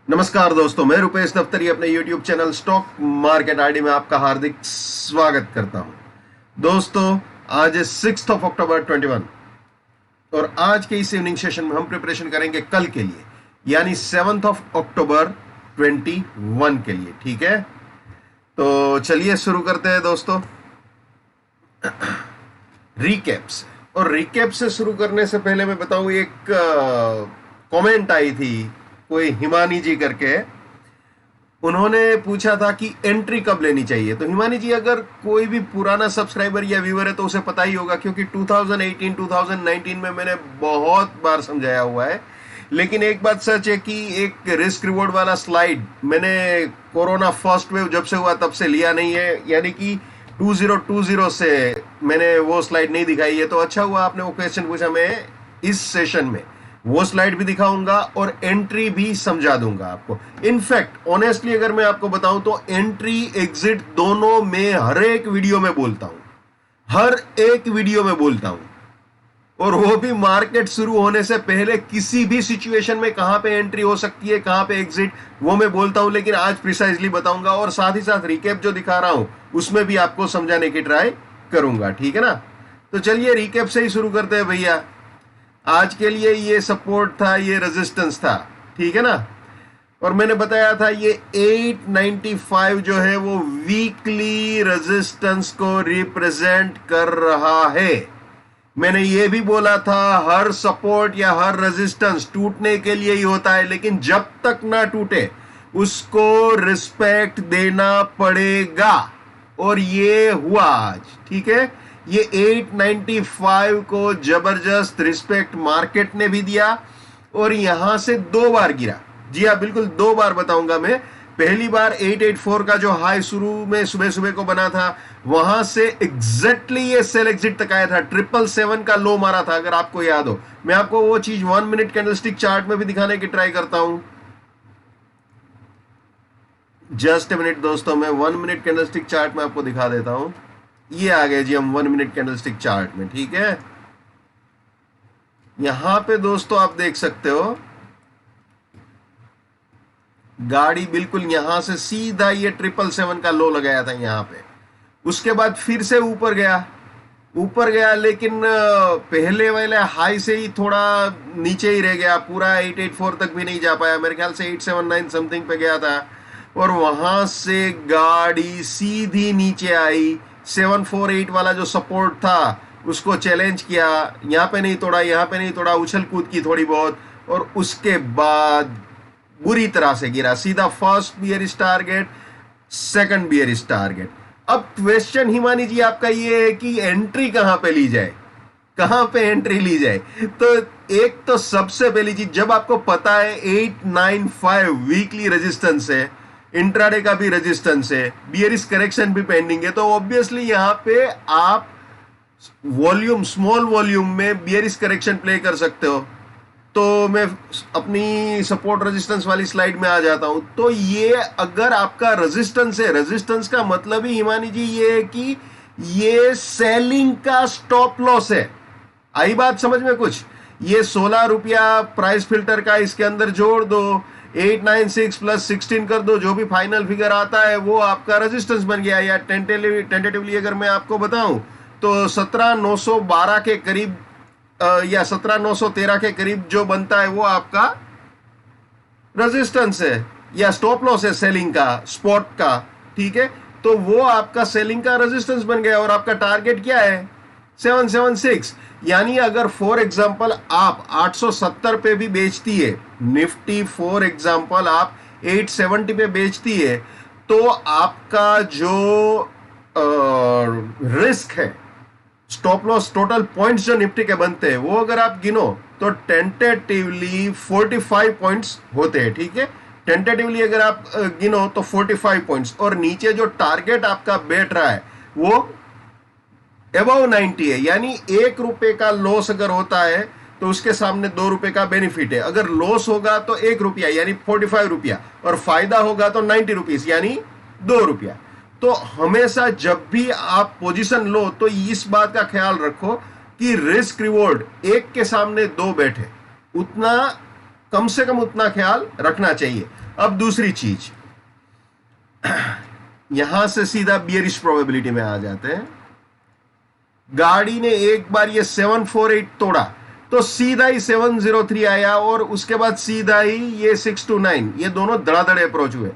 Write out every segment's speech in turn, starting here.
नमस्कार दोस्तों, मैं रुपेश दफ्तरी अपने YouTube channel stock market ID में आपका हार्दिक स्वागत करता हूं। दोस्तों, आज है 6 अक्टूबर 21 और आज के इस इवनिंग सेशन में हम प्रिपरेशन करेंगे कल के लिए, यानी 7 अक्टूबर 21 के लिए। ठीक है, तो चलिए शुरू करते हैं दोस्तों रिकैप से। और रिकैप से शुरू करने से पहले मैं बताऊं, एक कमेंट आई थी कोई हिमानी जी करके, उन्होंने पूछा था कि एंट्री कब लेनी चाहिए। तो हिमानी जी, अगर कोई भी पुराना सब्सक्राइबर या व्यूअर है तो उसे पता ही होगा, क्योंकि 2018 2019 में मैंने बहुत बार समझाया हुआ है। लेकिन एक बात सच है कि एक रिस्क रिवॉर्ड वाला स्लाइड मैंने कोरोना फर्स्ट वेव जब से हुआ तब से लिया नहीं है, यानी कि 2020 से मैंने वो स्लाइड नहीं दिखाई है। तो अच्छा हुआ आपने वो क्वेश्चन पूछा, मैं इस सेशन में वो स्लाइड भी दिखाऊंगा और एंट्री भी समझा दूंगा आपको। इनफैक्ट ऑनेस्टली अगर मैं आपको बताऊं तो एंट्री एग्जिट दोनों में हर एक वीडियो में बोलता हूं, हर एक वीडियो में बोलता हूं, और वो भी मार्केट शुरू होने से पहले। किसी भी सिचुएशन में कहां पे एंट्री हो सकती है, कहां पे एग्जिट, वो मैं बोलता हूं, लेकिन आज प्रिसाइजली बताऊंगा। और साथ ही साथ रिकैप जो दिखा रहा हूं उसमें भी आपको समझाने की ट्राई करूंगा। ठीक है ना, तो चलिए रिकैप से ही शुरू करते हैं भैया। आज के लिए ये सपोर्ट था, ये रेजिस्टेंस था, ठीक है ना। और मैंने बताया था ये 895 जो है वो वीकली रेजिस्टेंस को रिप्रेजेंट कर रहा है। मैंने ये भी बोला था हर सपोर्ट या हर रेजिस्टेंस टूटने के लिए ही होता है, लेकिन जब तक ना टूटे उसको रिस्पेक्ट देना पड़ेगा। और ये हुआ आज, ठीक है। ये 895 को जबरदस्त रिस्पेक्ट मार्केट ने भी दिया और यहां से 2 बार गिरा। जी हाँ, बिल्कुल 2 बार बताऊंगा मैं। पहली बार 884 का जो हाई शुरू में सुबह सुबह को बना था, वहां से एग्जैक्टली ये सेल एग्जिट तक आया था। 777 का लो मारा था, अगर आपको याद हो। मैं आपको वो चीज 1 मिनट कैंडलस्टिक चार्ट में भी दिखाने की ट्राई करता हूं। जस्ट ए मिनट दोस्तों, मैं 1 मिनट कैंडलस्टिक चार्ट में आपको दिखा देता हूं। ये आ गए जी हम 1 मिनट कैंडलस्टिक चार्ट में, ठीक है। यहां पे दोस्तों आप देख सकते हो गाड़ी बिल्कुल यहां से सीधा ये 777 का लो लगाया था यहां पे। उसके बाद फिर से ऊपर गया, लेकिन पहले वाले हाई से ही थोड़ा नीचे ही रह गया, पूरा 884 तक भी नहीं जा पाया। मेरे ख्याल से 879 समथिंग पे गया था और वहां से गाड़ी सीधी नीचे आई। 748 वाला जो सपोर्ट था उसको चैलेंज किया, यहां पे नहीं तोड़ा, उछल कूद की थोड़ी बहुत, और उसके बाद बुरी तरह से गिरा सीधा first bearish target, second bearish target. अब क्वेश्चन हिमानी जी आपका ये है कि एंट्री कहां पे ली जाए, कहां पे एंट्री ली जाए। तो एक तो सबसे पहली चीज, जब आपको पता है 895 वीकली रेजिस्टेंस है, इंट्राडे का भी रेजिस्टेंस है, बियरिश करेक्शन भी पेंडिंग है, तो ऑब्वियसली यहां पे आप वॉल्यूम, स्मॉल वॉल्यूम में बियरिश करेक्शन प्ले कर सकते हो। तो मैं अपनी सपोर्ट रेजिस्टेंस वाली स्लाइड में आ जाता हूं। तो ये अगर आपका रेजिस्टेंस है, रेजिस्टेंस का मतलब ही हिमानी जी ये है कि ये सेलिंग का स्टॉप लॉस है। आई बात समझ में कुछ? ये 16 रुपया प्राइस फिल्टर का इसके अंदर जोड़ दो, 896 प्लस 16 कर दो, जो भी फाइनल फिगर आता है वो आपका रेजिस्टेंस बन गया। या टेंटेटिवली अगर मैं आपको बताऊं तो 17912 के करीब या 17913 के करीब जो बनता है वो आपका रेजिस्टेंस है या स्टॉप लॉस है सेलिंग का, स्पॉट का, ठीक है। तो वो आपका सेलिंग का रेजिस्टेंस बन गया और आपका टारगेट क्या है? 776। यानी अगर फॉर एग्जांपल आप 870 पे भी बेचती है निफ्टी, फॉर एग्जांपल आप 870 पे बेचती है, तो आपका जो रिस्क है, स्टॉप लॉस टोटल पॉइंट्स जो निफ्टी के बनते हैं वो अगर आप गिनो तो टेंटेटिवली 45 पॉइंट्स होते हैं, ठीक है। टेंटेटिवली अगर आप गिनो तो 45 पॉइंट्स, और नीचे जो टारगेट आपका बैठ रहा है वो अबव 90 है। यानी 1 रुपए का लॉस अगर होता है तो उसके सामने 2 रुपए का बेनिफिट है। अगर लॉस होगा तो 1 रुपया यानी 45 रुपया, और फायदा होगा तो 90 रुपीज यानी 2 रुपया। तो हमेशा जब भी आप पोजीशन लो तो इस बात का ख्याल रखो कि रिस्क रिवॉर्ड 1 के सामने 2 बैठे, उतना कम से कम उतना ख्याल रखना चाहिए। अब दूसरी चीज, यहां से सीधा बियरिश प्रोबेबिलिटी में आ जाते हैं। गाड़ी ने एक बार ये 748 तोड़ा तो सीधा ही 703 आया और उसके बाद सीधा ही ये 629, ये दोनों धड़ाधड़ अप्रोच हुए।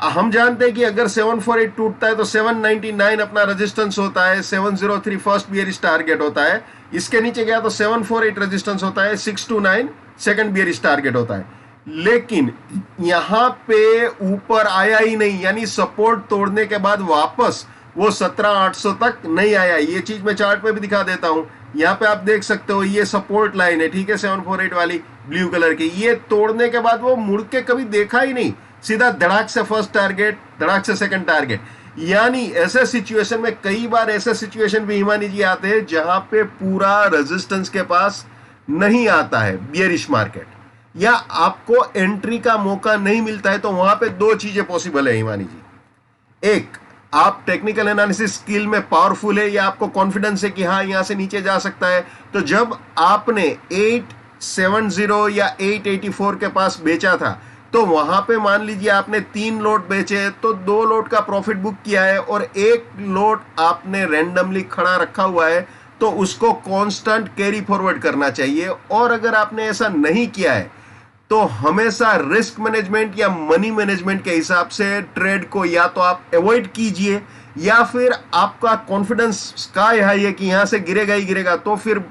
हम जानते हैं कि अगर 748 टूटता है तो 799 अपना रेजिस्टेंस होता है, 703 फर्स्ट बियरिश टारगेट होता है, इसके नीचे गया तो 748 रेजिस्टेंस होता है, 629 सेकंड बियरिश टारगेट होता है। लेकिन यहां पे ऊपर आया ही नहीं, यानी सपोर्ट तोड़ने के बाद वापस वो 17,800 तक नहीं आया। ये चीज मैं चार्ट पे भी दिखा देता हूं। यहाँ पे आप देख सकते हो ये सपोर्ट लाइन है, ठीक है, 748 वाली ब्लू कलर की। ये तोड़ने के बाद वो मुड़ के कभी देखा ही नहीं, सीधा धड़ाक से फर्स्ट टारगेट, धड़ाक से सेकंड टारगेट। यानी ऐसे सिचुएशन में, कई बार ऐसे सिचुएशन भी हिमानी जी आते हैं जहां पे पूरा रेजिस्टेंस के पास नहीं आता है बियरिश मार्केट, या आपको एंट्री का मौका नहीं मिलता है, तो वहां पे दो चीजें पॉसिबल है हिमानी जी। एक, आप टेक्निकल एनालिसिस स्किल में पावरफुल है या आपको कॉन्फिडेंस है कि हाँ यहां से नीचे जा सकता है, तो जब आपने 870 या 884 के पास बेचा था तो वहां पे मान लीजिए आपने 3 लोट बेचे तो 2 लोट का प्रॉफिट बुक किया है और 1 लोट आपने रैंडमली खड़ा रखा हुआ है, तो उसको कांस्टेंट कैरी फॉरवर्ड करना चाहिए। और अगर आपने ऐसा नहीं किया है तो हमेशा रिस्क मैनेजमेंट या मनी मैनेजमेंट के हिसाब से ट्रेड को या तो आप अवॉइड कीजिए, या फिर आपका कॉन्फिडेंस स्काई हाई है कि यहां से गिरेगा ही गिरेगा, तो फिर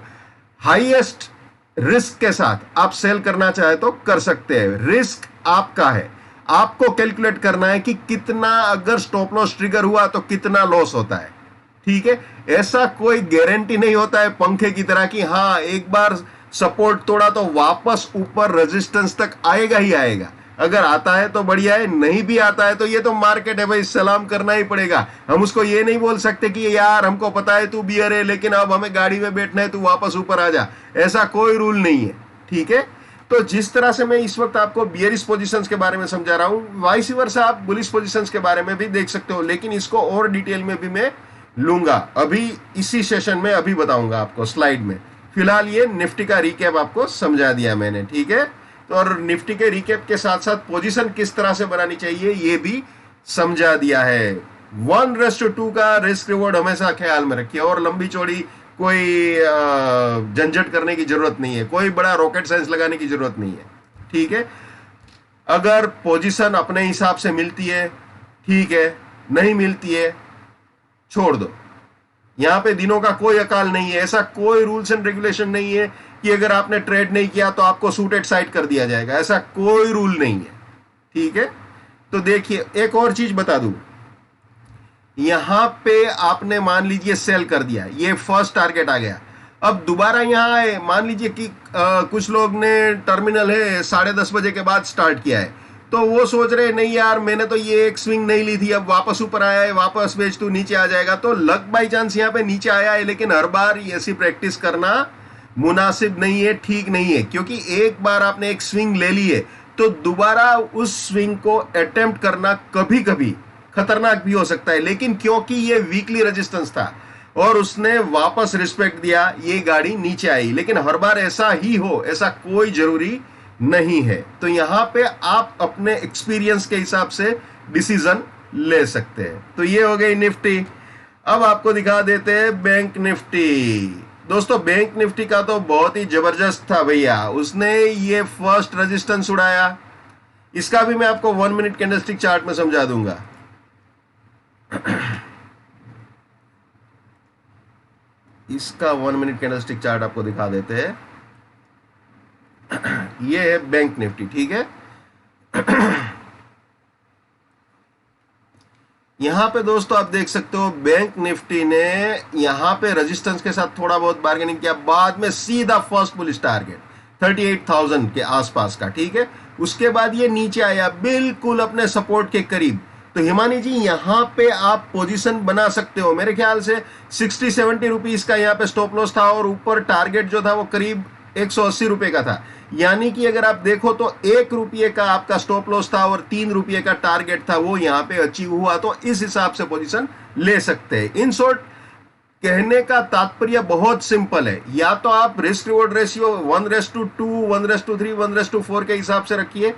हाईएस्ट रिस्क के साथ आप सेल करना चाहे तो कर सकते हैं। रिस्क आपका है, आपको कैलकुलेट करना है कि कितना, अगर स्टॉप लॉस ट्रिगर हुआ तो कितना लॉस होता है, ठीक है। ऐसा कोई गारंटी नहीं होता है पंखे की तरह कि हाँ एक बार सपोर्ट तोड़ा तो वापस ऊपर रेजिस्टेंस तक आएगा ही आएगा। अगर आता है तो बढ़िया है, नहीं भी आता है तो ये तो मार्केट है भाई, सलाम करना ही पड़ेगा। हम उसको ये नहीं बोल सकते कि यार हमको पता है तू बियर है लेकिन अब हमें गाड़ी में बैठना है, तू वापस ऊपर आ जा, ऐसा कोई रूल नहीं है, ठीक है। तो जिस तरह से मैं इस वक्त आपको बियरिश पोजीशंस के बारे में समझा रहा हूं, वाइस वर्सा आप बुलिश पोजीशंस के बारे में भी देख सकते हो, लेकिन इसको और डिटेल में भी मैं लूंगा अभी इसी सेशन में, अभी बताऊंगा आपको स्लाइड में। फिलहाल ये निफ्टी का रिकैप आपको समझा दिया मैंने, ठीक है। तो और निफ्टी के रिकैप के साथ साथ पोजीशन किस तरह से बनानी चाहिए ये भी समझा दिया है। 1:2 का रिस्क रिवॉर्ड हमेशा ख्याल में रखिए, और लंबी चौड़ी कोई झंझट करने की जरूरत नहीं है, कोई बड़ा रॉकेट साइंस लगाने की जरूरत नहीं है, ठीक है। अगर पोजीशन अपने हिसाब से मिलती है ठीक है, नहीं मिलती है छोड़ दो। यहां पे दिनों का कोई अकाल नहीं है, ऐसा कोई रूल्स एंड रेगुलेशन नहीं है कि अगर आपने ट्रेड नहीं किया तो आपको सूटेड साइड कर दिया जाएगा, ऐसा कोई रूल नहीं है, ठीक है। तो देखिए एक और चीज बता दूं, यहां पे आपने मान लीजिए सेल कर दिया, ये फर्स्ट टारगेट आ गया, अब दोबारा यहां आए, मान लीजिए कि कुछ लोग ने टर्मिनल है 10:30 बजे के बाद स्टार्ट किया है, तो वो सोच रहे नहीं यार मैंने तो ये एक स्विंग नहीं ली थी, अब वापस ऊपर आया है, वापस बेच तू नीचे आ जाएगा, तो लक बाई चांस यहाँ पे नीचे आया है, लेकिन हर बार ऐसी प्रैक्टिस करना मुनासिब नहीं है, ठीक नहीं है, क्योंकि एक बार आपने एक स्विंग ले ली है तो दोबारा उस स्विंग को अटेम्प्ट करना कभी कभी खतरनाक भी हो सकता है। लेकिन क्योंकि ये वीकली रेजिस्टेंस था और उसने वापस रिस्पेक्ट दिया, ये गाड़ी नीचे आई, लेकिन हर बार ऐसा ही हो ऐसा कोई जरूरी नहीं है। तो यहां पे आप अपने एक्सपीरियंस के हिसाब से डिसीजन ले सकते हैं। तो ये हो गई निफ्टी। अब आपको दिखा देते हैं बैंक निफ्टी। दोस्तों बैंक निफ्टी का तो बहुत ही जबरदस्त था भैया, उसने ये फर्स्ट रेजिस्टेंस उड़ाया, इसका भी मैं आपको 1 मिनट कैंडलस्टिक चार्ट में समझा दूंगा। इसका 1 मिनट कैंडलस्टिक चार्ट आपको दिखा देते हैं। ये है बैंक निफ्टी, ठीक है। यहां पे दोस्तों आप देख सकते हो बैंक निफ्टी ने यहां पे रेजिस्टेंस के साथ थोड़ा बहुत बार्गेनिंग किया, बाद में सीधा फर्स्ट बुलिश टारगेट 38,000 के आसपास का, ठीक है। उसके बाद ये नीचे आया बिल्कुल अपने सपोर्ट के करीब। तो हिमानी जी यहां पे आप पोजीशन बना सकते हो, मेरे ख्याल से 60-70 रुपीज का यहाँ पे स्टॉप लॉस था और ऊपर टारगेट जो था वो करीब 180 रुपए का था। यानी कि अगर आप देखो तो 1 रुपये का आपका स्टॉप लॉस था और 3 रुपये का टारगेट था, वो यहाँ पे अचीव हुआ, तो इस हिसाब से पोजीशन ले सकते हैं। इन शॉर्ट कहने का तात्पर्य बहुत सिंपल है, या तो आप रिस्क रिवॉर्ड रेशियो 1:2, 1:3, 1:4 के हिसाब से रखिए,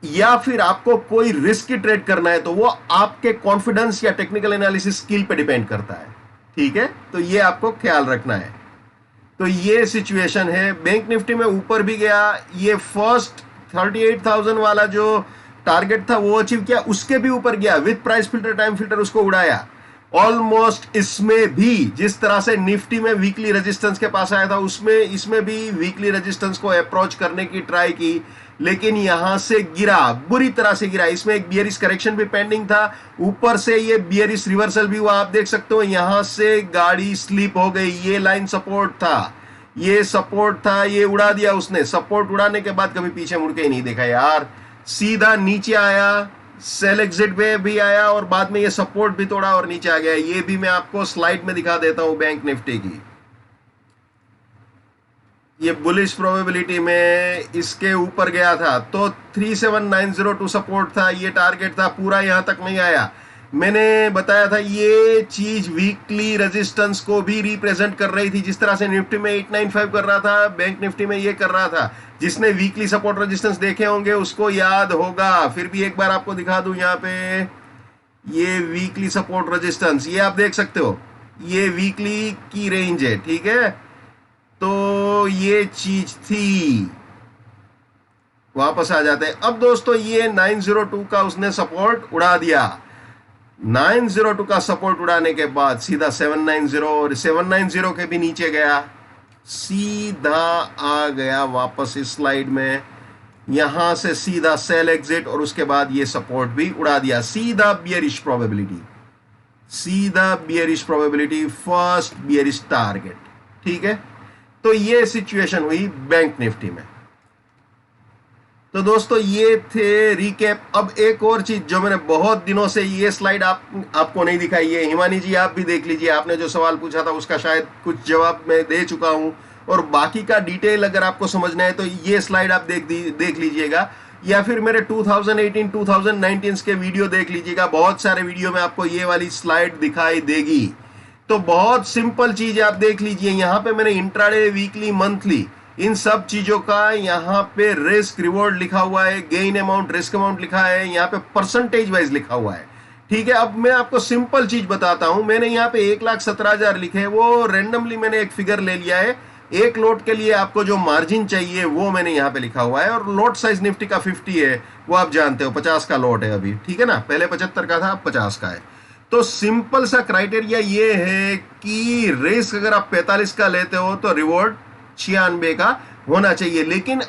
या फिर आपको कोई रिस्क की ट्रेड करना है, तो वो आपके कॉन्फिडेंस या टेक्निकल एनालिसिस स्किल पे डिपेंड करता है। ठीक है, तो ये आपको ख्याल रखना है। तो ये सिचुएशन है। बैंक निफ्टी में ऊपर भी गया, ये फर्स्ट 38,000 वाला जो टारगेट था वो अचीव किया, उसके भी ऊपर गया with price filter time filter, उसको उड़ाया ऑलमोस्ट। इसमें भी जिस तरह से निफ्टी में वीकली रेजिस्टेंस के पास आया था, उसमें इसमें भी वीकली रेजिस्टेंस को अप्रोच करने की ट्राई की, लेकिन यहां से गिरा, बुरी तरह से गिरा। इसमें एक बियरिश करेक्शन भी पेंडिंग था, ऊपर से ये बियरिश रिवर्सल भी हुआ, आप देख सकते हो। यहां से गाड़ी स्लिप हो गई, ये लाइन सपोर्ट था, ये सपोर्ट था, ये उड़ा दिया उसने। सपोर्ट उड़ाने के बाद कभी पीछे मुड़ के ही नहीं देखा यार, सीधा नीचे आया, सेल एग्जिट पे भी आया और बाद में ये सपोर्ट भी तोड़ा और नीचे आ गया। ये भी मैं आपको स्लाइड में दिखा देता हूं बैंक निफ्टी की। ये बुलिश प्रोबेबिलिटी में इसके ऊपर गया था, तो 37902 सपोर्ट था, ये टारगेट था, पूरा यहां तक नहीं आया। मैंने बताया था ये चीज वीकली रेजिस्टेंस को भी रिप्रेजेंट कर रही थी, जिस तरह से निफ्टी में 895 कर रहा था, बैंक निफ्टी में ये कर रहा था। जिसने वीकली सपोर्ट रेजिस्टेंस देखे होंगे उसको याद होगा। फिर भी एक बार आपको दिखा दूं, यहाँ पे ये वीकली सपोर्ट रेजिस्टेंस, ये आप देख सकते हो, ये वीकली की रेंज है। ठीक है, तो ये चीज थी। वापस आ जाते हैं। अब दोस्तों ये 902 का उसने सपोर्ट उड़ा दिया। 902 का सपोर्ट उड़ाने के बाद सीधा 790 और 790 के भी नीचे गया, सीधा आ गया वापस इस स्लाइड में। यहां से सीधा सेल एग्जिट और उसके बाद ये सपोर्ट भी उड़ा दिया। सीधा बियरिश प्रोबेबिलिटी, सीधा bearish probability, first bearish target. ठीक है, तो ये सिचुएशन हुई बैंक निफ्टी में। तो दोस्तों ये थे रिकैप। अब एक और चीज जो मैंने बहुत दिनों से, ये स्लाइड आपको नहीं दिखाई है, हिमानी जी आप भी देख लीजिए, आपने जो सवाल पूछा था उसका शायद कुछ जवाब मैं दे चुका हूं, और बाकी का डिटेल अगर आपको समझना है तो ये स्लाइड आप देख लीजिएगा, या फिर मेरे 2018 2019 के वीडियो देख लीजिएगा। बहुत सारे वीडियो में आपको ये वाली स्लाइड दिखाई देगी। तो बहुत सिंपल चीज आप देख लीजिए, यहां पे मैंने इंट्राडे, वीकली, मंथली, इन सब चीजों का यहाँ पे रिस्क रिवॉर्ड लिखा हुआ है, गेन अमाउंट, रिस्क अमाउंट लिखा है, यहाँ पे परसेंटेज वाइज लिखा हुआ है। ठीक है, अब मैं आपको सिंपल चीज बताता हूं। मैंने यहाँ पे 1,17,000 लिखे हैं, वो रेंडमली मैंने एक फिगर ले लिया है। एक लोट के लिए आपको जो मार्जिन चाहिए वो मैंने यहाँ पे लिखा हुआ है, और लोट साइज निफ्टी का 50 है, वो आप जानते हो 50 का लोट है अभी। ठीक है ना, पहले 75 का था, अब 50 का है। तो सिंपल सा क्राइटेरिया ये है कि रिस्क अगर आप 45 का लेते हो तो रिवॉर्ड 96 का होना चाहिए। लेकिन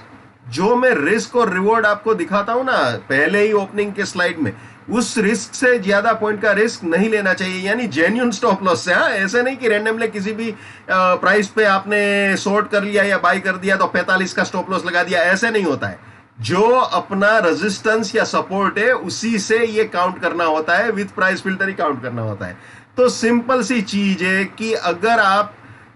जो मैं रिस्क और रिवॉर्ड आपको दिखाता हूं ना पहले ही ओपनिंग के स्लाइड में, उस रिस्क से ज्यादा पॉइंट का रिस्क नहीं लेना चाहिए, यानी जेन्युइन स्टॉप लॉस से। हाँ, ऐसे नहीं कि रैंडमली किसी भी प्राइस पे आपने शॉर्ट कर लिया या बाई कर दिया तो 45 का स्टॉप लॉस लगा दिया, ऐसे नहीं होता है। जो अपना रेजिस्टेंस या सपोर्ट है उसी से ये काउंट करना होता है, with price filter he count करना होता है। तो सिंपल सी चीज है कि अगर आप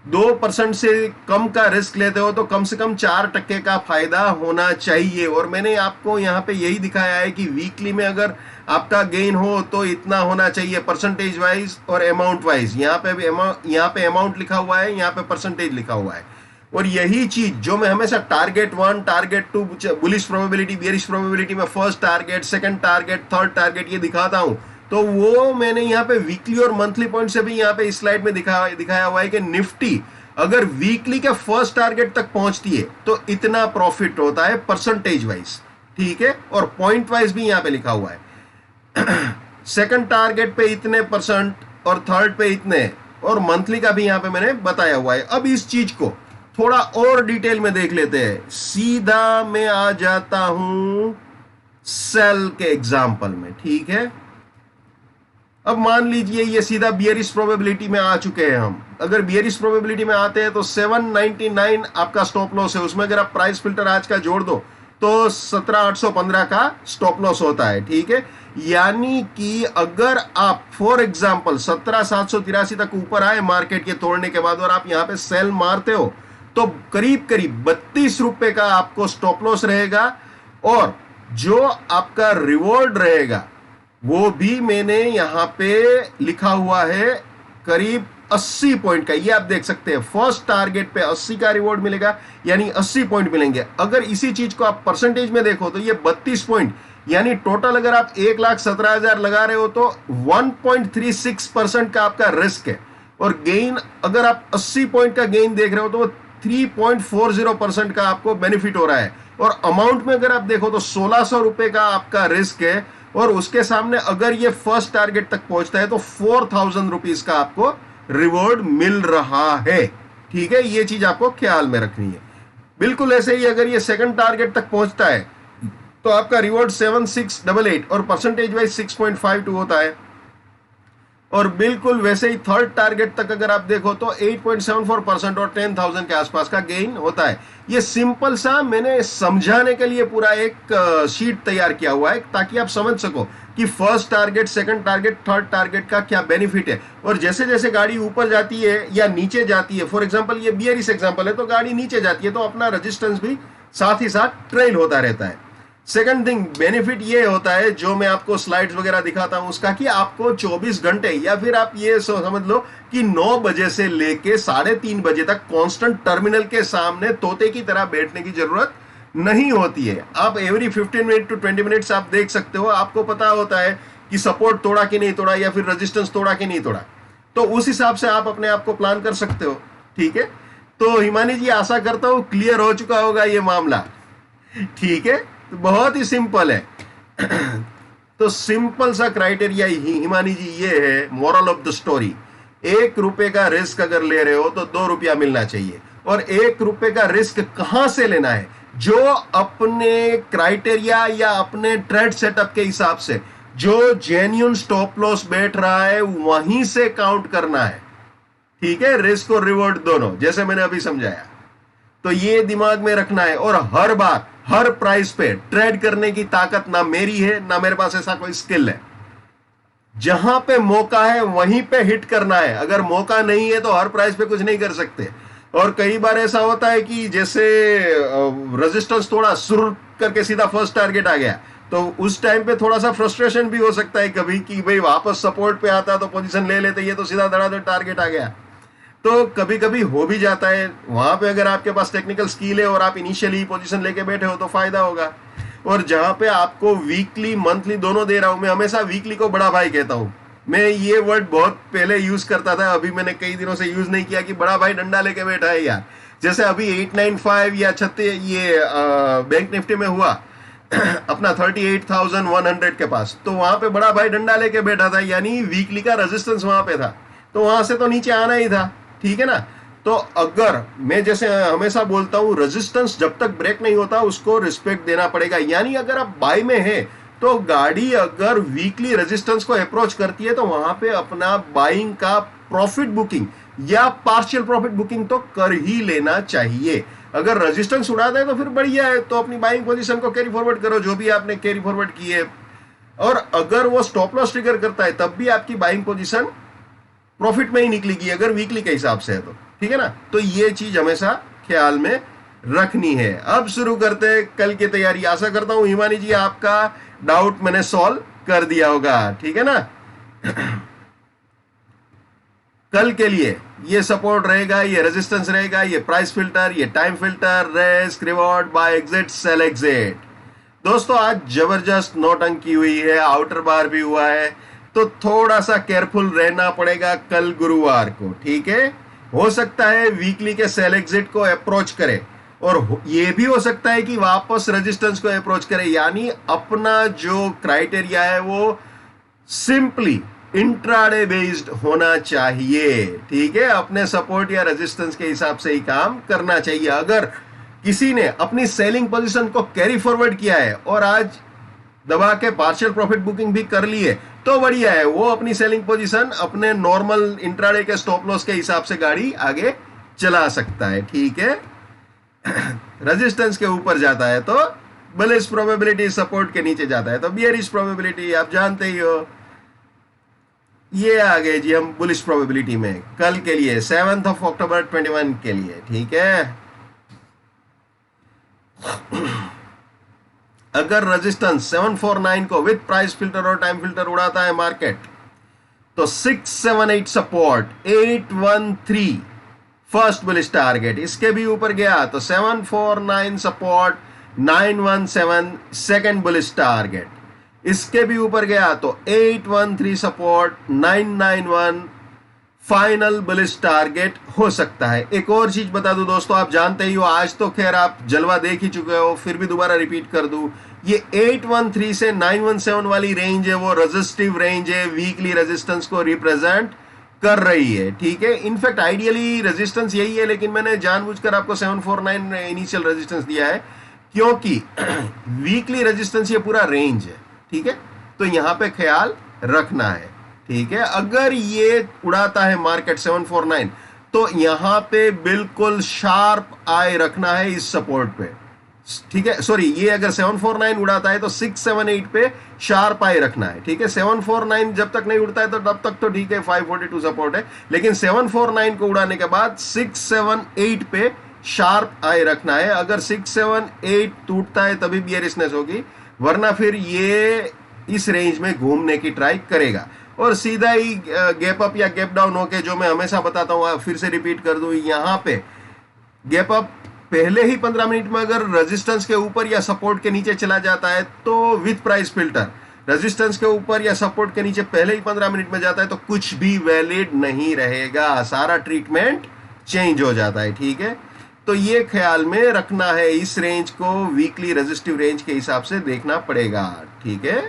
2% से कम का रिस्क लेते हो तो कम से कम 4% का फायदा होना चाहिए। और मैंने आपको यहाँ पे यही दिखाया है कि वीकली में अगर आपका गेन हो तो इतना होना चाहिए, परसेंटेज वाइज और अमाउंट वाइज। यहाँ पे अमाउंट लिखा हुआ है, यहाँ पे परसेंटेज लिखा हुआ है। और यही चीज जो मैं हमेशा target 1, target 2, bullish probability, bearish probability में first target, second target, third target ये दिखाता हूं, तो वो मैंने यहाँ पे वीकली और मंथली पॉइंट से भी यहाँ पे इस स्लाइड में दिखाया हुआ है कि निफ्टी अगर वीकली के फर्स्ट टारगेट तक पहुंचती है तो इतना प्रॉफिट होता है परसेंटेज वाइज। ठीक है, और पॉइंट वाइज भी यहाँ पे लिखा हुआ है सेकंड टारगेट पे इतने परसेंट और थर्ड पे इतने, और मंथली का भी यहाँ पे मैंने बताया हुआ है। अब इस चीज को थोड़ा और डिटेल में देख लेते हैं। सीधा मैं आ जाता हूं सेल के एग्जाम्पल में। ठीक है, अब मान लीजिए ये सीधा बियरिश प्रोबेबिलिटी में आ चुके हैं हम। अगर बियरिश प्रोबेबिलिटी में आते हैं तो 799 आपका स्टॉप लॉस है, उसमें अगर आप प्राइस फिल्टर आज का जोड़ दो तो 17,815 का स्टॉप लॉस होता है। ठीक है, यानी कि अगर आप फॉर एग्जांपल 17,783 तक ऊपर आए मार्केट के तोड़ने के बाद और आप यहां पे सेल मारते हो तो करीब करीब 32 रुपए का आपको स्टॉप लॉस रहेगा, और जो आपका रिवॉर्ड रहेगा वो भी मैंने यहां पे लिखा हुआ है, करीब 80 पॉइंट का। ये आप देख सकते हैं, फर्स्ट टारगेट पे 80 का रिवॉर्ड मिलेगा, यानी 80 पॉइंट मिलेंगे। अगर इसी चीज को आप परसेंटेज में देखो तो ये 32 पॉइंट, यानी टोटल अगर आप 1,17,000 लगा रहे हो तो 1.36% का आपका रिस्क है, और गेन अगर आप 80 पॉइंट का गेन देख रहे हो तो वो 3.40% का आपको बेनिफिट हो रहा है। और अमाउंट में अगर आप देखो तो 1,600 रुपए का आपका रिस्क है, और उसके सामने अगर ये फर्स्ट टारगेट तक पहुंचता है तो 4,000 रुपीज का आपको रिवॉर्ड मिल रहा है। ठीक है, ये चीज आपको ख्याल में रखनी है। बिल्कुल ऐसे ही अगर ये सेकंड टारगेट तक पहुंचता है तो आपका रिवॉर्ड 7,688 और परसेंटेज वाइज 6.52 होता है। और बिल्कुल वैसे ही थर्ड टारगेट तक अगर आप देखो तो 8.74% और 10,000 के आसपास का गेन होता है। ये सिंपल सा मैंने समझाने के लिए पूरा एक शीट तैयार किया हुआ है ताकि आप समझ सको कि first target, second target, third target का क्या बेनिफिट है। और जैसे जैसे गाड़ी ऊपर जाती है या नीचे जाती है, फॉर एग्जांपल ये बियरिश एग्जांपल है, तो गाड़ी नीचे जाती है तो अपना रेजिस्टेंस भी साथ ही साथ ट्रेल होता रहता है। सेकंड थिंग बेनिफिट ये होता है, जो मैं आपको स्लाइड्स वगैरह दिखाता हूं उसका, कि आपको 24 घंटे या फिर आप ये समझ लो कि 9 बजे से लेके 3:30 बजे तक कांस्टेंट टर्मिनल के सामने तोते की तरह बैठने की जरूरत नहीं होती है। आप एवरी 15 मिनट टू 20 मिनट्स आप देख सकते हो, आपको पता होता है कि सपोर्ट तोड़ा कि नहीं तोड़ा या फिर रेजिस्टेंस तोड़ा कि नहीं तोड़ा, तो उस हिसाब से आप अपने आप को प्लान कर सकते हो। ठीक है, तो हिमानी जी आशा करता हूं क्लियर हो चुका होगा ये मामला। ठीक है, तो बहुत ही सिंपल है। तो सिंपल सा क्राइटेरिया ही हिमानी जी ये है, मोरल ऑफ द स्टोरी, 1 रुपए का रिस्क अगर ले रहे हो तो 2 रुपया मिलना चाहिए। और 1 रुपए का रिस्क कहां से लेना है? जो अपने क्राइटेरिया या अपने ट्रेड सेटअप के हिसाब से जो जेन्युइन स्टॉप लॉस बैठ रहा है वहीं से काउंट करना है। ठीक है, रिस्क और रिवॉर्ड दोनों, जैसे मैंने अभी समझाया। तो ये दिमाग में रखना है। और हर बार हर प्राइस पे ट्रेड करने की ताकत ना मेरी है ना मेरे पास ऐसा कोई स्किल है। जहां पे मौका है वहीं पे हिट करना है, अगर मौका नहीं है तो हर प्राइस पे कुछ नहीं कर सकते। और कई बार ऐसा होता है कि जैसे रेजिस्टेंस थोड़ा सुर करके सीधा फर्स्ट टारगेट आ गया, तो उस टाइम पे थोड़ा सा फ्रस्ट्रेशन भी हो सकता है कभी कि भाई वापस सपोर्ट पे आता तो पोजीशन ले लेते, ये तो सीधा धड़ाधड़ टारगेट आ गया। तो कभी कभी हो भी जाता है। वहां पे अगर आपके पास टेक्निकल स्किल है और आप इनिशियली पोजीशन लेके बैठे हो तो फायदा होगा। और जहां पे आपको वीकली मंथली दोनों दे रहा हूं, मैं हमेशा वीकली को बड़ा भाई कहता हूं। मैं ये वर्ड बहुत पहले यूज करता था, अभी मैंने कई दिनों से यूज नहीं किया कि बड़ा भाई डंडा लेके बैठा है यार। जैसे अभी 895 या 36 ये बैंक निफ्टी में हुआ अपना 38,100 के पास, तो वहां पे बड़ा भाई डंडा लेके बैठा था, यानी वीकली का रेजिस्टेंस वहां पे था, तो वहां से तो नीचे आना ही था। ठीक है ना। तो अगर मैं जैसे हमेशा बोलता हूं, रेजिस्टेंस जब तक ब्रेक नहीं होता उसको रिस्पेक्ट देना पड़ेगा। यानी अगर आप बाय में है तो गाड़ी अगर वीकली रेजिस्टेंस को अप्रोच करती है तो वहां पे अपना बाइंग का प्रॉफिट बुकिंग या पार्शियल प्रॉफिट बुकिंग तो कर ही लेना चाहिए। अगर रेजिस्टेंस उड़ा दे तो फिर बढ़िया है, तो अपनी बाइंग पोजीशन को कैरी फॉरवर्ड करो, जो भी आपने कैरी फॉरवर्ड की है। और अगर वो स्टॉप लॉस ट्रिगर करता है तब भी आपकी बाइंग पोजीशन प्रॉफिट में ही निकलेगी, अगर वीकली के हिसाब से है तो। ठीक है ना। तो ये चीज हमेशा ख्याल में रखनी है। अब शुरू करते हैं कल की तैयारी। आशा करता हूं हिमानी जी आपका डाउट मैंने सॉल्व कर दिया होगा। ठीक है ना। कल के लिए ये सपोर्ट रहेगा, ये रेजिस्टेंस रहेगा, ये प्राइस फिल्टर, ये time filter, risk reward, buy exit, sell exit. दोस्तों आज जबरदस्त नौटंकी हुई है, आउटर बार भी हुआ है, तो थोड़ा सा केयरफुल रहना पड़ेगा कल गुरुवार को। ठीक है, हो सकता है वीकली के सेल एग्जिट को अप्रोच करे, और ये भी हो सकता है कि वापस रेजिस्टेंस को अप्रोच करे। यानी अपना जो क्राइटेरिया है वो सिंपली इंट्राडे बेस्ड होना चाहिए। ठीक है, अपने सपोर्ट या रेजिस्टेंस के हिसाब से ही काम करना चाहिए। अगर किसी ने अपनी सेलिंग पोजीशन को कैरी फॉरवर्ड किया है और आज दबा के पार्शियल प्रॉफिट बुकिंग भी कर ली है तो बढ़िया है, वो अपनी सेलिंग पोजीशन अपने नॉर्मल इंट्राडे के स्टॉप लॉस के हिसाब से गाड़ी आगे चला सकता है। ठीक है, रेजिस्टेंस के ऊपर जाता है तो बुलिश प्रोबेबिलिटी, सपोर्ट के नीचे जाता है तो बियरिश प्रोबेबिलिटी, आप जानते ही हो। ये आ गए जी हम बुलिश प्रोबेबिलिटी में कल के लिए 7 अक्टूबर 21 के लिए। ठीक है, अगर रेजिस्टेंस 749 को विद प्राइस फिल्टर और टाइम फिल्टर उड़ाता है मार्केट, तो 678 सपोर्ट, 813 फर्स्ट बुलिश टारगेट, इसके भी ऊपर गया तो 749 सपोर्ट, 917 सेकंड बुलिश टारगेट। इसके भी ऊपर गया तो 813 सपोर्ट, 991 फाइनल बुलिश टारगेट हो सकता है। एक और चीज बता दूं दोस्तों, आप जानते ही हो, आज तो खैर आप जलवा देख ही चुके हो, फिर भी दोबारा रिपीट कर दूं, ये 813 से 917 वाली रेंज है वो रेजिस्टिव रेंज है, वीकली रेजिस्टेंस को रिप्रेजेंट कर रही है, ठीक है। इनफैक्ट आइडियली रेजिस्टेंस यही है, लेकिन मैंने जानबूझकर आपको 749 इनिशियल रेजिस्टेंस दिया है क्योंकि वीकली रेजिस्टेंस ये पूरा रेंज है, ठीक है। तो यहां पे ख्याल रखना है, ठीक है। अगर ये उड़ाता है मार्केट 749 तो यहां पे बिल्कुल शार्प आई रखना है इस सपोर्ट पे, ठीक है। सॉरी, ये अगर 749 उड़ाता है तो 678 पे शार्प आई रखना है, ठीक है। 749 जब तक नहीं उड़ता है तो तब तक तो ठीक है, 542 सपोर्ट है, लेकिन 749 को उड़ाने के बाद 678 पे शार्प आई रखना है। अगर 678 टूटता है तभी बियरिशनेस होगी, वरना फिर ये इस रेंज में घूमने की ट्राई करेगा और सीधा ही गैप अप या गैप डाउन होके, जो मैं हमेशा बताता हूं, फिर से रिपीट कर दूं, यहां पे गैप अप पहले ही 15 मिनट में अगर रेजिस्टेंस के ऊपर या सपोर्ट के नीचे चला जाता है तो विथ प्राइस फिल्टर रेजिस्टेंस के ऊपर या सपोर्ट के नीचे पहले ही 15 मिनट में जाता है तो कुछ भी वैलिड नहीं रहेगा, सारा ट्रीटमेंट चेंज हो जाता है, ठीक है। तो ये ख्याल में रखना है, इस रेंज को वीकली रेजिस्टिव रेंज के हिसाब से देखना पड़ेगा, ठीक है।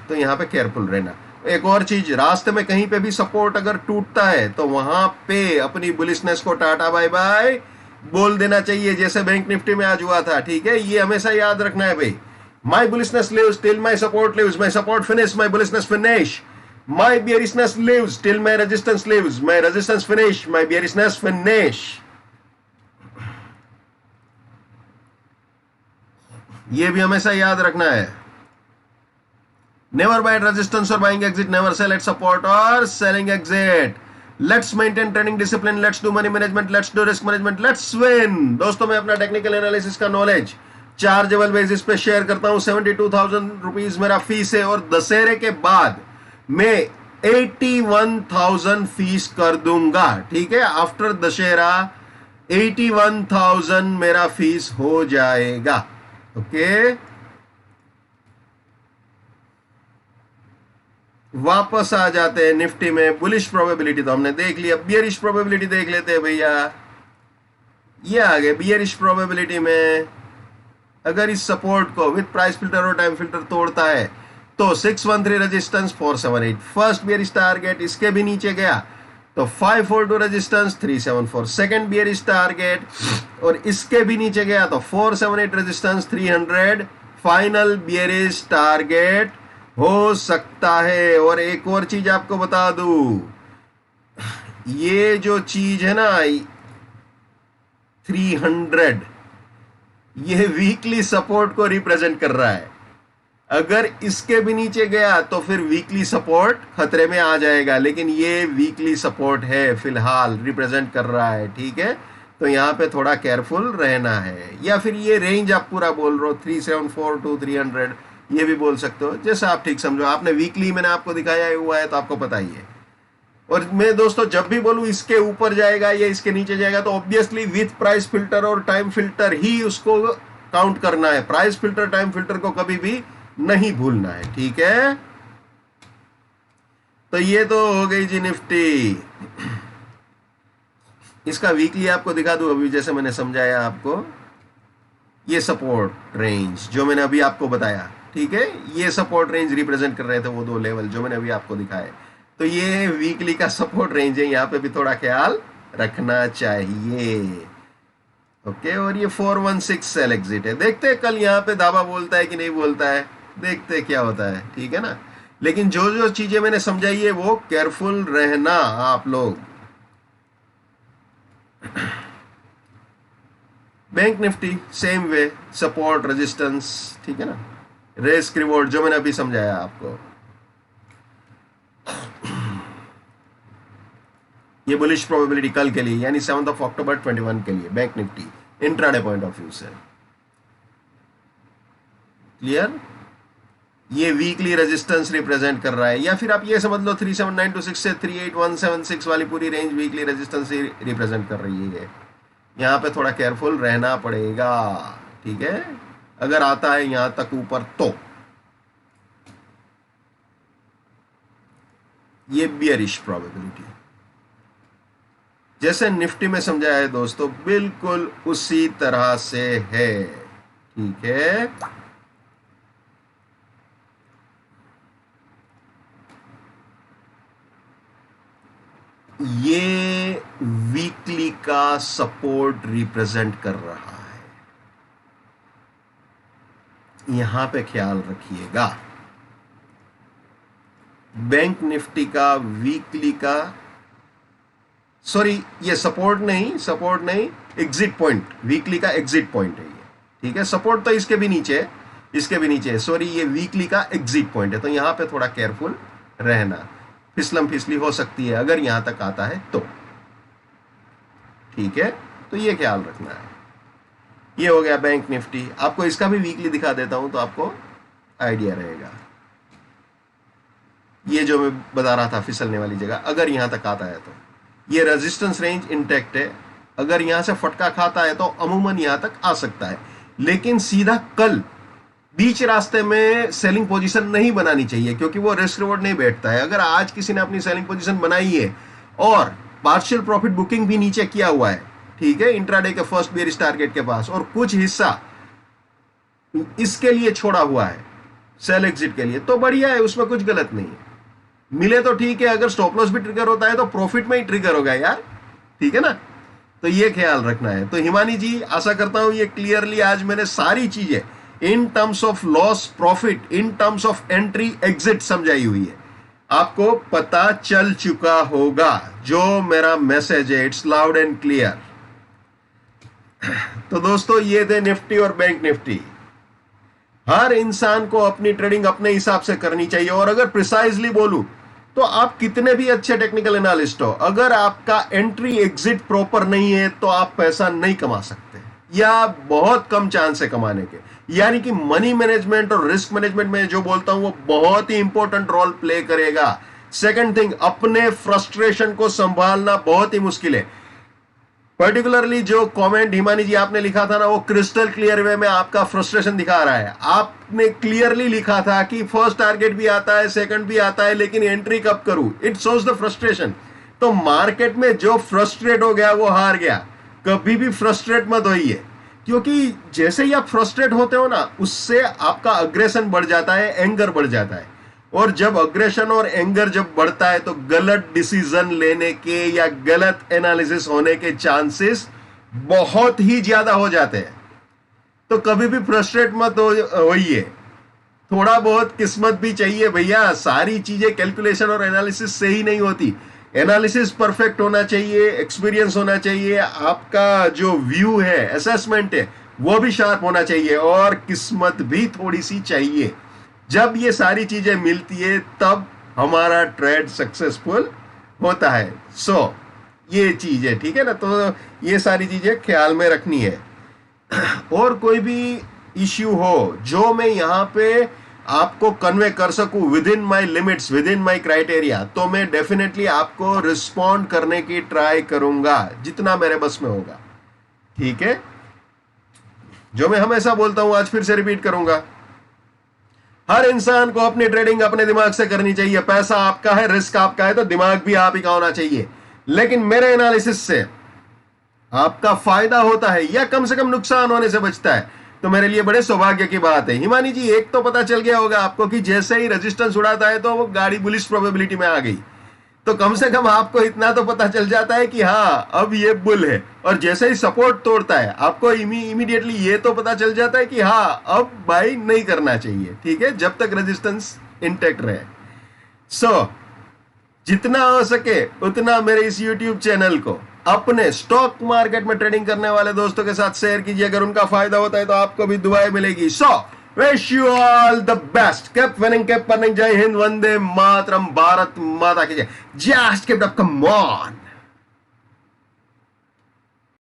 तो यहां पे केयरफुल रहना। एक और चीज, रास्ते में कहीं पे भी सपोर्ट अगर टूटता है तो वहां पे अपनी बुलिशनेस को टाटा बाय बाय बोल देना चाहिए, जैसे बैंक निफ्टी में आज हुआ था, ठीक है। ये हमेशा याद रखना है भाई, my bullishness lives till my support lives, my support finish, my bullishness finish, my bearishness lives till my resistance lives, my resistance finish, my bearishness finish. ये भी हमेशा याद रखना है। नेवर बाय रेजिस्टेंस और buying exit, never sell at support और selling exit. Let's maintain trading discipline, let's do money management, let's do risk management, let's win. दोस्तों, मैं अपना टेक्निकल एनालिसिस का नॉलेज चार्जेबल बेसिस पे शेयर करता हूं। 72,000 rupees मेरा फीस है और दशहरे के बाद मैं 81,000 फीस कर दूंगा, ठीक है। आफ्टर दशहरा 81,000 मेरा फीस हो जाएगा, ओके। वापस आ जाते हैं निफ्टी में। बुलिश प्रोबेबिलिटी तो हमने देख लिया, बियरिश प्रोबेबिलिटी देख लेते हैं भैया। ये आ गए बियरिश प्रोबेबिलिटी में, अगर इस सपोर्ट को विद प्राइस फिल्टर और टाइम फिल्टर तोड़ता है तो 613 रेजिस्टेंस, 478 फर्स्ट बियरिश टारगेट, इसके भी नीचे गया तो 542 रेजिस्टेंस, 374 सेकंड बियरिश टारगेट, और इसके भी नीचे गया तो 478 रेजिस्टेंस, 300 फाइनल बियरिश टारगेट हो सकता है। और एक और चीज आपको बता दूं, ये जो चीज है ना 300, ये वीकली सपोर्ट को रिप्रेजेंट कर रहा है। अगर इसके भी नीचे गया तो फिर वीकली सपोर्ट खतरे में आ जाएगा, लेकिन ये वीकली सपोर्ट है फिलहाल, रिप्रेजेंट कर रहा है, ठीक है। तो यहां पे थोड़ा केयरफुल रहना है, या फिर ये रेंज आप पूरा बोल रहे हो 374 to 300, ये भी बोल सकते हो, जैसा आप ठीक समझो। आपने वीकली मैंने आपको दिखाया हुआ है तो आपको पता ही है। और मैं दोस्तों जब भी बोलूं इसके ऊपर जाएगा या इसके नीचे जाएगा तो ऑब्वियसली विथ प्राइस फिल्टर और टाइम फिल्टर ही उसको काउंट करना है, प्राइस फिल्टर टाइम फिल्टर को कभी भी नहीं भूलना है, ठीक है। तो ये तो हो गई जी निफ्टी। इसका वीकली आपको दिखा दूं अभी, जैसे मैंने समझाया आपको, ये सपोर्ट रेंज जो मैंने अभी आपको बताया, ठीक है, ये सपोर्ट रेंज रिप्रेजेंट कर रहे थे वो दो लेवल जो मैंने अभी आपको दिखाए। तो ये वीकली का सपोर्ट रेंज है, यहां पे भी थोड़ा ख्याल रखना चाहिए, ओके। और ये 416 सेल एग्जिट है, देखते हैं कल यहां पे दावा बोलता है कि नहीं बोलता है, देखते हैं क्या होता है, ठीक है ना। लेकिन जो जो चीजें मैंने समझाई है वो केयरफुल रहना आप लोग। Bank Nifty same way, support resistance, ठीक है ना, रिस्क रिवॉर्ड जो मैंने अभी समझाया आपको। ये बुलिश प्रोबेबिलिटी कल के लिए, यानी 7 अक्टूबर 21 के लिए bank Nifty intraday point of view से, क्लियर। ये वीकली रेजिस्टेंस रिप्रेजेंट कर रहा है, या फिर आप ये समझ लो 37926 से 38176 वाली पूरी रेंज वीकली रेजिस्टेंस रिप्रेजेंट कर रही है। यहां पे थोड़ा केयरफुल रहना पड़ेगा, ठीक है, अगर आता है यहां तक ऊपर तो, ये बियरिश प्रोबेबिलिटी। जैसे निफ्टी में समझाया है दोस्तों, बिल्कुल उसी तरह से है। ठीक है, ये वीकली का सपोर्ट रिप्रेजेंट कर रहा है, यहां पे ख्याल रखिएगा। बैंक निफ्टी का वीकली का, सॉरी ये सपोर्ट नहीं, एग्जिट पॉइंट, वीकली का एग्जिट पॉइंट है ये। ठीक है, सपोर्ट तो इसके भी नीचे है, इसके भी नीचे है, सॉरी ये वीकली का एग्जिट पॉइंट है। तो यहां पे थोड़ा केयरफुल रहना, फिसलम फिसली हो सकती है अगर यहां तक आता है तो। ठीक है, तो ये ख्याल रखना है। ये हो गया बैंक निफ्टी। आपको इसका भी वीकली दिखा देता हूं तो आपको आइडिया रहेगा। ये जो मैं बता रहा था फिसलने वाली जगह, अगर यहां तक आता है तो ये रेजिस्टेंस रेंज इंटैक्ट है। अगर यहां से फटका खाता है तो अमूमन यहां तक आ सकता है, लेकिन सीधा कल बीच रास्ते में सेलिंग पोजीशन नहीं बनानी चाहिए, क्योंकि वो रिस्क रिवॉर्ड नहीं बैठता है। अगर आज किसी ने अपनी सेलिंग पोजीशन बनाई है और पार्शियल प्रॉफिट बुकिंग भी नीचे किया हुआ है, ठीक है, इंट्राडे के फर्स्ट बेयरिश टारगेट के पास, और कुछ हिस्सा इसके लिए छोड़ा हुआ है सेल एग्जिट के लिए, तो बढ़िया है, उसमें कुछ गलत नहीं है। मिले तो ठीक है, अगर स्टॉप लॉस भी ट्रिगर होता है तो प्रॉफिट में ही ट्रिगर होगा यार। ठीक है ना, तो ये ख्याल रखना है। तो हिमानी जी, आशा करता हूं ये क्लियरली आज मैंने सारी चीजें in terms of loss profit, in terms of entry exit समझाई हुई है, आपको पता चल चुका होगा। जो मेरा मैसेज है इट्स लाउड एंड क्लियर। तो दोस्तों ये थे निफ्टी और बैंक निफ्टी। हर इंसान को अपनी ट्रेडिंग अपने हिसाब से करनी चाहिए, और अगर प्रिसाइजली बोलूं तो आप कितने भी अच्छे टेक्निकल एनालिस्ट हो, अगर आपका एंट्री एग्जिट प्रॉपर नहीं है तो आप पैसा नहीं कमा सकते, या बहुत कम चांस है कमाने के। यानी कि मनी मैनेजमेंट और रिस्क मैनेजमेंट में जो बोलता हूं वो बहुत ही इंपॉर्टेंट रोल प्ले करेगा। सेकंड थिंग, अपने फ्रस्ट्रेशन को संभालना बहुत ही मुश्किल है। पर्टिकुलरली जो कमेंट हिमानी जी आपने लिखा था ना, वो क्रिस्टल क्लियर वे में आपका फ्रस्ट्रेशन दिखा रहा है। आपने क्लियरली लिखा था कि फर्स्ट टारगेट भी आता है, सेकंड भी आता है, लेकिन एंट्री कब करूं, इट शोज द फ्रस्ट्रेशन। तो मार्केट में जो फ्रस्ट्रेट हो गया वो हार गया। कभी भी फ्रस्ट्रेट मत होइए, क्योंकि जैसे ही आप फ्रस्ट्रेट होते हो ना, उससे आपका अग्रेशन बढ़ जाता है, एंगर बढ़ जाता है, और जब अग्रेशन और एंगर जब बढ़ता है तो गलत डिसीजन लेने के या गलत एनालिसिस होने के चांसेस बहुत ही ज्यादा हो जाते हैं। तो कभी भी फ्रस्ट्रेट मत होइए, थोड़ा बहुत किस्मत भी चाहिए भैया। सारी चीजें कैलकुलेशन और एनालिसिस से ही नहीं होती। एनालिसिस परफेक्ट होना चाहिए, एक्सपीरियंस होना चाहिए, आपका जो व्यू है, असेसमेंट है, वो भी शार्प होना चाहिए, और किस्मत भी थोड़ी सी चाहिए। जब ये सारी चीजें मिलती है तब हमारा ट्रेड सक्सेसफुल होता है। सो ये चीज है, ठीक है ना। तो ये सारी चीजें ख्याल में रखनी है। और कोई भी इश्यू हो जो मैं यहाँ पे आपको कन्वे कर सकूं with in my limits, with in my criteria, तो मैं डेफिनेटली आपको रिस्पॉन्ड करने की ट्राई करूंगा जितना मेरे बस में होगा। ठीक है, जो मैं हमेशा बोलता हूं आज फिर से रिपीट करूंगा, हर इंसान को अपनी ट्रेडिंग अपने दिमाग से करनी चाहिए। पैसा आपका है, रिस्क आपका है, तो दिमाग भी आप ही का होना चाहिए। लेकिन मेरे एनालिसिस से आपका फायदा होता है या कम से कम नुकसान होने से बचता है, तो मेरे लिए बड़े सौभाग्य की बात है। हिमानी जी, एक तो पता चल गया होगा आपको कि जैसे ही रेजिस्टेंस उड़ाता है तो वो गाड़ी बुलिश प्रोबेबिलिटी में आ गई, तो कम से कम आपको इतना तो पता चल जाता है कि हाँ अब ये बुल है। और जैसे ही सपोर्ट तोड़ता है आपको इमीडिएटली ये तो पता चल जाता है कि हाँ अब बाई नहीं करना चाहिए। ठीक है, जब तक रेजिस्टेंस इंटैक्ट रहे। सो जितना हो सके उतना मेरे इस YouTube चैनल को अपने स्टॉक मार्केट में ट्रेडिंग करने वाले दोस्तों के साथ शेयर कीजिए। अगर उनका फायदा होता है तो आपको भी दुआएं मिलेगी। So wish you all the best. Keep winning, keep earning. जय हिंद, वंदे मातरम, भारत माता की जय। Just keep up, come on.